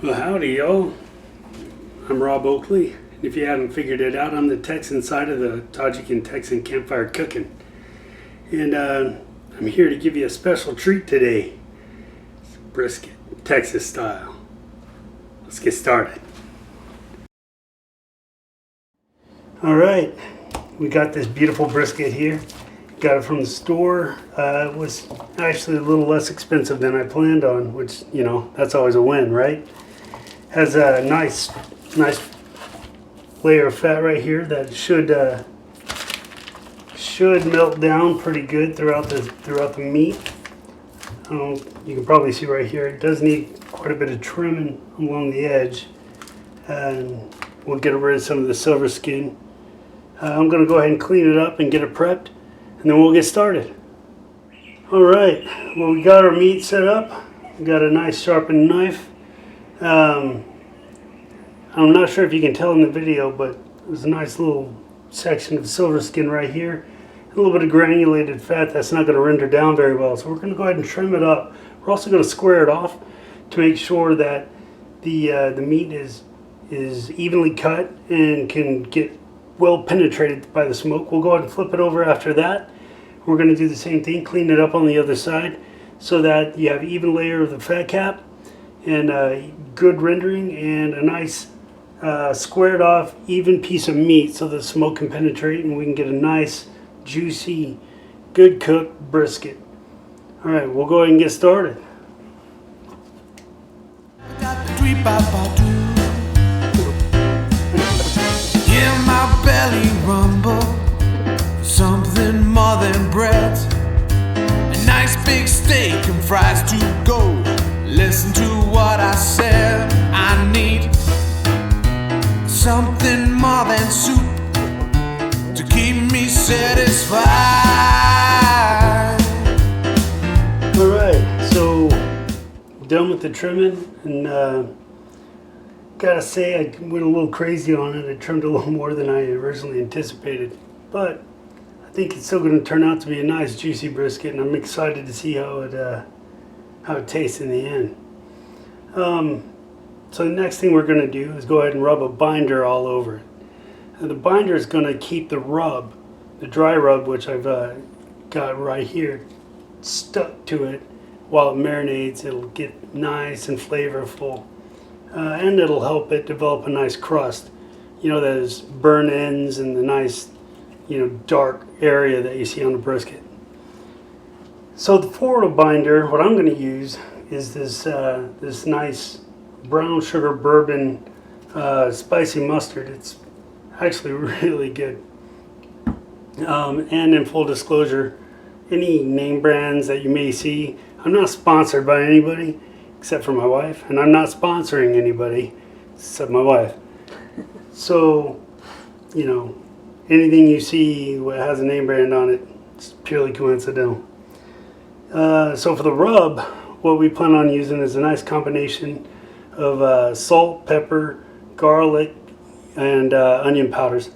Well, howdy, y'all. I'm Rob Oakley, and if you haven't figured it out, I'm the Texan side of the Tajik Texan campfire cooking. And I'm here to give you a special treat today. It's brisket, Texas style. Let's get started. All right, we got this beautiful brisket here. Got it from the store. It was actually a little less expensive than I planned on, which, you know, that's always a win, right? Has a nice layer of fat right here that should melt down pretty good throughout the meat. You can probably see right here it does need quite a bit of trimming along the edge, and we'll get rid of some of the silver skin. I'm going to go ahead and clean it up and get it prepped, and then we'll get started. All right, well, we got our meat set up. We got a nice sharpened knife. I'm not sure if you can tell in the video, but there's a nice little section of silver skin right here. A little bit of granulated fat that's not going to render down very well. So we're going to go ahead and trim it up. We're also going to square it off to make sure that the meat is evenly cut and can get well penetrated by the smoke. We'll go ahead and flip it over after that. We're going to do the same thing, clean it up on the other side so that you have even layer of the fat cap and good rendering and a nice squared off even piece of meat so the smoke can penetrate and we can get a nice juicy good cooked brisket. All right, we'll go ahead and get started. In my belly rumble something more than bread, a nice big steak and fries to go. Listen to what I said, I need something more than soup to keep me satisfied. Alright, so done with the trimming, and gotta say I went a little crazy on it. I trimmed a little more than I originally anticipated, but I think it's still going to turn out to be a nice juicy brisket, and I'm excited to see how it tastes in the end. So the next thing we're going to do is go ahead and rub a binder all over it. And the binder is going to keep the rub, the dry rub, which I've got right here, stuck to it while it marinates. It'll get nice and flavorful, and it'll help it develop a nice crust. You know, those burn ends and the nice, you know, dark area that you see on the brisket. So for the binder, what I'm going to use is this nice brown sugar bourbon spicy mustard. It's actually really good. And in full disclosure, any name brands that you may see, I'm not sponsored by anybody except for my wife, and I'm not sponsoring anybody except my wife. So, you know, anything you see that has a name brand on it, it's purely coincidental. So for the rub, what we plan on using is a nice combination of salt, pepper, garlic, and onion powders.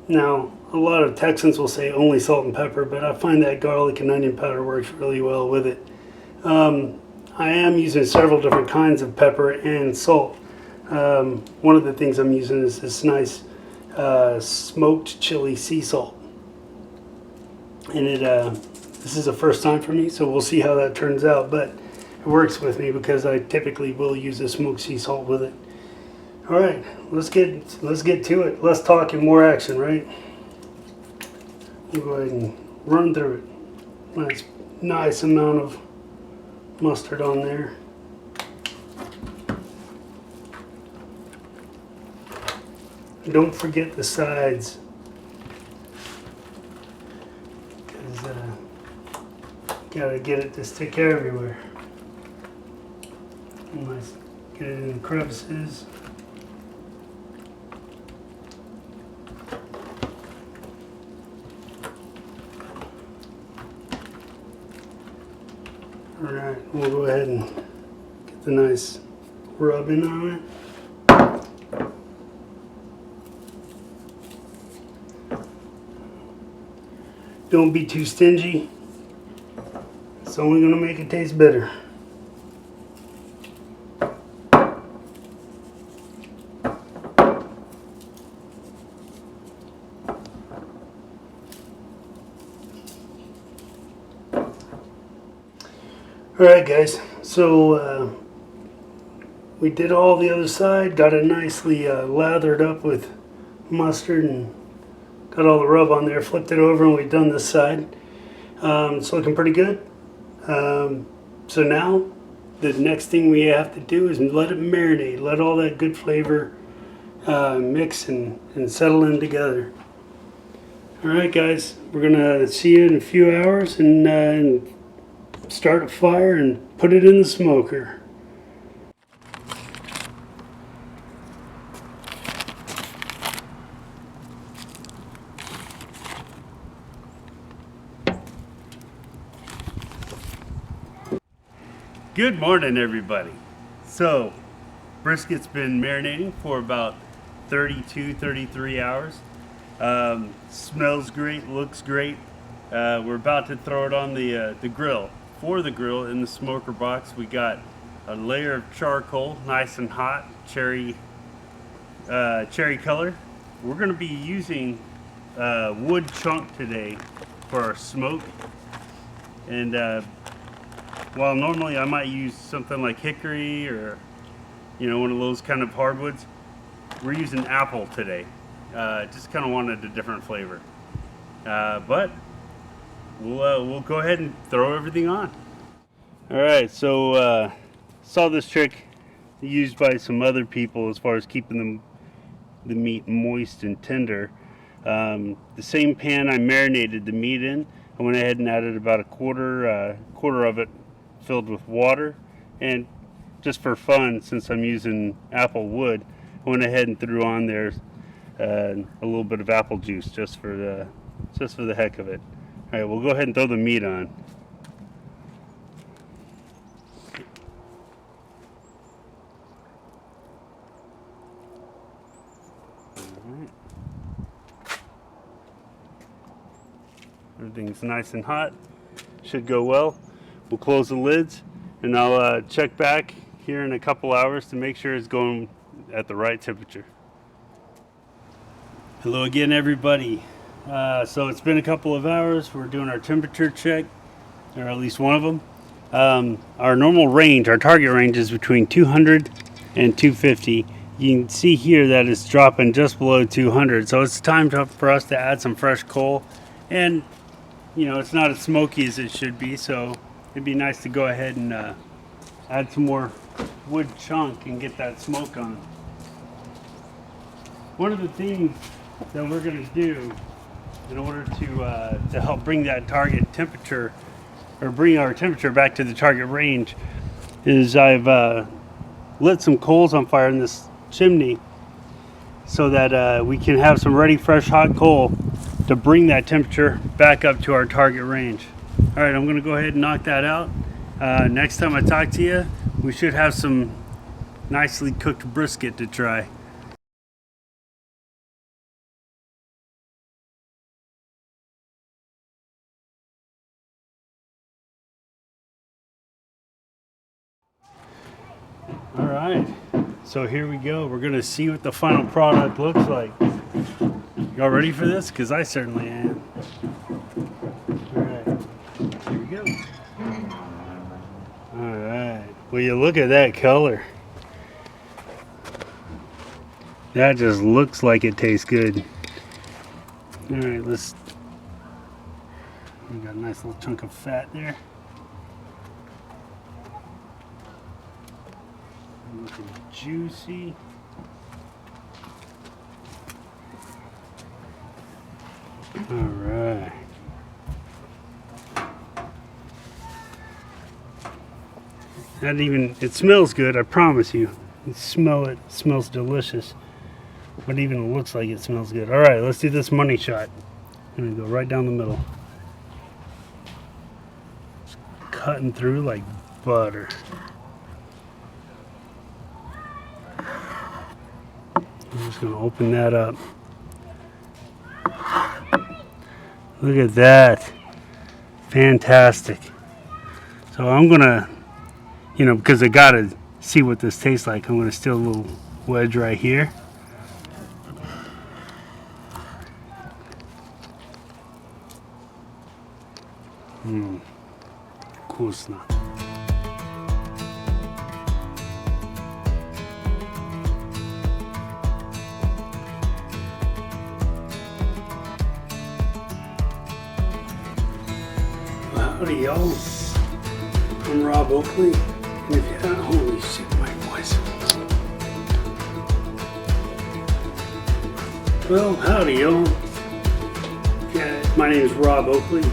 Now, a lot of Texans will say only salt and pepper, but I find that garlic and onion powder works really well with it. I am using several different kinds of pepper and salt. One of the things I'm using is this nice smoked chili sea salt. And this is the first time for me, so we'll see how that turns out, but it works with me because I typically will use a smoked sea salt with it. All right, let's get to it. Less talk and more action, right? We'll go ahead and run through it. Nice amount of mustard on there. Don't forget the sides, because gotta get it to stick everywhere. Nice. Get it in the crevices. Alright, we'll go ahead and get the nice rubbing on it. Don't be too stingy. It's only going to make it taste better. Alright guys, so we did all the other side, got it nicely lathered up with mustard and got all the rub on there, flipped it over and we've done this side. It's looking pretty good. So now the next thing we have to do is let it marinate, let all that good flavor mix and settle in together. Alright guys, we're gonna see you in a few hours and start a fire and put it in the smoker. Good morning everybody. So brisket's been marinating for about 33 hours. Smells great, looks great. We're about to throw it on the grill. For the grill in the smoker box, we got a layer of charcoal, nice and hot, cherry color. We're going to be using wood chunk today for our smoke. And while normally I might use something like hickory or one of those kind of hardwoods, we're using apple today. Just kind of wanted a different flavor. But we'll go ahead and throw everything on. Alright, so saw this trick used by some other people as far as keeping the meat moist and tender. The same pan I marinated the meat in, I went ahead and added about a quarter of it filled with water, and just for fun, since I'm using apple wood, I went ahead and threw on there a little bit of apple juice just for the heck of it. All right, we'll go ahead and throw the meat on. All right. Everything's nice and hot. Should go well. We'll close the lids, and I'll check back here in a couple hours to make sure it's going at the right temperature. Hello again, everybody. So it's been a couple of hours. We're doing our temperature check, or at least one of them. Our normal range, our target range, is between 200 and 250. You can see here that it's dropping just below 200. So it's time for us to add some fresh coal. And, it's not as smoky as it should be. So it'd be nice to go ahead and add some more wood chunk and get that smoke on. One of the things that we're going to do in order to help bring that target temperature, or bring our temperature back to the target range, is I've lit some coals on fire in this chimney so that we can have some ready fresh hot coal to bring that temperature back up to our target range. All right, I'm going to go ahead and knock that out. Next time I talk to you, we should have some nicely cooked brisket to try. All right, so here we go. We're gonna see what the final product looks like. Y'all ready for this? Because I certainly am. All right, here we go. All right, will you look at that color? That just looks like it tastes good. All right, we got a nice little chunk of fat there. Looking juicy. All right. It smells good, I promise you. You smell it, it smells delicious. But even it looks like it smells good. All right, let's do this money shot. I'm gonna go right down the middle. Just cutting through like butter. I'm just going to open that up. Look at that. Fantastic. So I'm going to, because I got to see what this tastes like, I'm going to steal a little wedge right here. Вкусно. Howdy, y'all. I'm Rob Oakley, and if you haven't, holy shit, my voice. Well, howdy, y'all. Yeah, my name is Rob Oakley.